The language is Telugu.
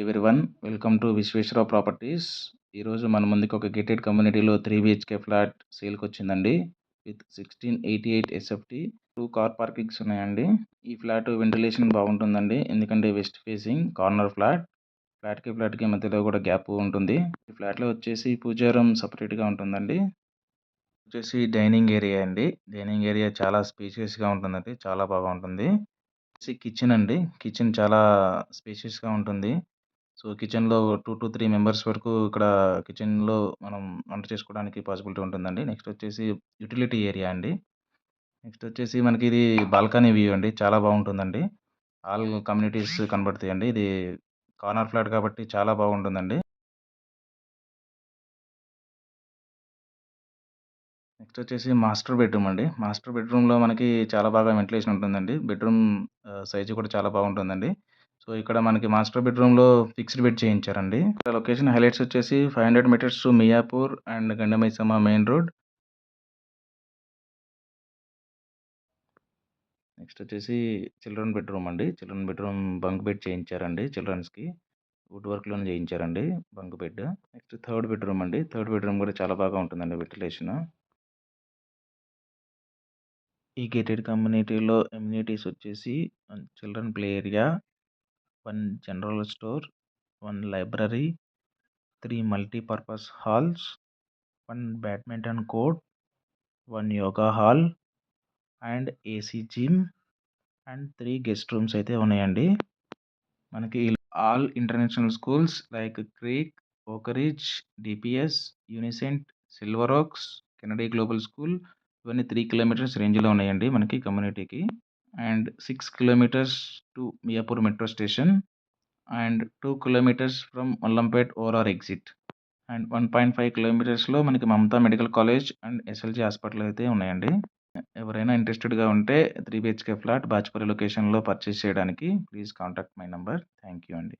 Everyone, welcome to Vishweshwara properties. ఈరోజు మన ముందుకు ఒక గేటెడ్ కమ్యూనిటీలో 3 BHK ఫ్లాట్ సేల్కి వచ్చిందండి. విత్ 1688 SFT 2 కార్ పార్కింగ్స్ ఉన్నాయండి. ఈ ఫ్లాట్ వెంటిలేషన్ బాగుంటుందండి, ఎందుకంటే వెస్ట్ ఫేసింగ్ కార్నర్ ఫ్లాట్. ఫ్లాట్కి మధ్యలో కూడా గ్యాప్ ఉంటుంది. ఈ ఫ్లాట్లో వచ్చేసి పూజారం సపరేట్గా ఉంటుందండి. వచ్చేసి డైనింగ్ ఏరియా అండి. డైనింగ్ ఏరియా చాలా స్పేషియస్గా ఉంటుందండి, చాలా బాగా ఉంటుంది. కిచెన్ అండి. కిచెన్ చాలా స్పేషియస్గా ఉంటుంది. సో, కిచెన్‌లో 2-3 మెంబర్స్ వరకు ఇక్కడ కిచెన్‌లో మనం వంట చేసుకోవడానికి పాసిబిలిటీ ఉంటుందండి. నెక్స్ట్ వచ్చేసి యుటిలిటీ ఏరియా అండి. నెక్స్ట్ వచ్చేసి మనకి ఇది బాల్కనీ వ్యూ అండి. చాలా బాగుంటుందండి. ఆల్ కమ్యూనిటీస్ కనబడతాయండి. ఇది కార్నర్ ఫ్లాట్ కాబట్టి చాలా బాగుంటుందండి. నెక్స్ట్ వచ్చేసి మాస్టర్ బెడ్రూమ్ అండి. మాస్టర్ బెడ్రూమ్‌లో మనకి చాలా బాగా వెంటిలేషన్ ఉంటుందండి. బెడ్రూమ్ సైజ్ కూడా చాలా బాగుంటుందండి. సో, ఇక్కడ మనకి మాస్టర్ బెడ్రూమ్‌లో ఫిక్స్డ్ బెడ్ చేయించారండి. ఇక్కడ లొకేషన్ హైలైట్స్ వచ్చేసి 500 meters to Miyapur and Gandimaisamma main road. Next వచ్చేసి చిల్డ్రన్ బెడ్రూమ్ అండి. చిల్డ్రన్ బెడ్రూమ్ బంక్ బెడ్ చేయించారండి చిల్డ్రన్స్‌కి. వుడ్ వర్క్‌లోనే చేయించారండి bunk bed. Next third bedroom అండి. థర్డ్ బెడ్రూమ్ కూడా చాలా బాగా ఉంటుందండి వెంటిలేషన్. ఈ గేటెడ్ కమ్యూనిటీలో అమ్యూనిటీస్ వచ్చేసి children play area, 1 general store, 1 library, 3 multipurpose halls, 1 badminton court, 1 yoga hall and AC gym and 3 guest rooms అయితే ఉన్నాయండి. మనకి all international schools like Creek, Oakridge, DPS, Unicent, Silver Oaks, Kennedy global school ఇవన్నీ 3 కిలోమీటర్స్ రేంజ్‌లో ఉన్నాయండి మనకి కమ్యూనిటీకి. And 6 kilometers to Miyapur metro station and 2 kilometers from Mallampet ORR exit and 1.5 కిలోమీటర్స్‌లో మనకి Mamata medical college and SLG hospital అయితే ఉన్నాయండి. ఎవరైనా ఇంట్రెస్టెడ్‌గా ఉంటే 3 BHK ఫ్లాట్ బాచ్పల్లి లొకేషన్‌లో పర్చేస్ చేయడానికి please contact my number. Thank you అండి.